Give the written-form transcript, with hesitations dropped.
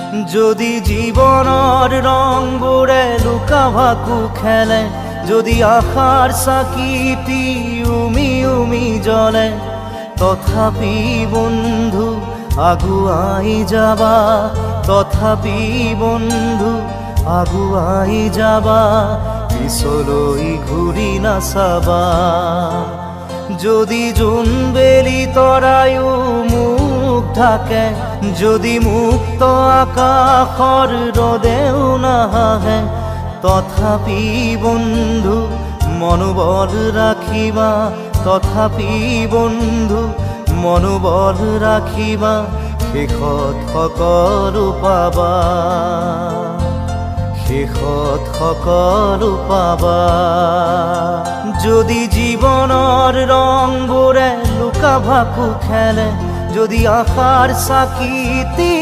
যদি জীবনৰ ৰংবোৰে লুকা ভাকু খেলে, যদি আশাৰ চাকিটি উমি উমি জ্বলে, তথাপি বন্ধু আগুৱাই যাবা, তথাপি বন্ধু আগুৱাই যাবা, পিছলৈ ঘূৰি নাচাবা। যদি জোনবেলি তৰায়ো মুখ ঢাকে, যদি মুক্ত আকাশৰ ৰদেও নাহে, তথাপি বন্ধু মনোবল ৰাখিবা, তথাপি বন্ধু মনোবল ৰাখিবা, শেষত সকলো পাবা, শেষত সকলো পাবা। যদি জীৱনৰ ৰংবোৰে লুকা ভাকু খেলে, যদি আশাৰ চাকিটি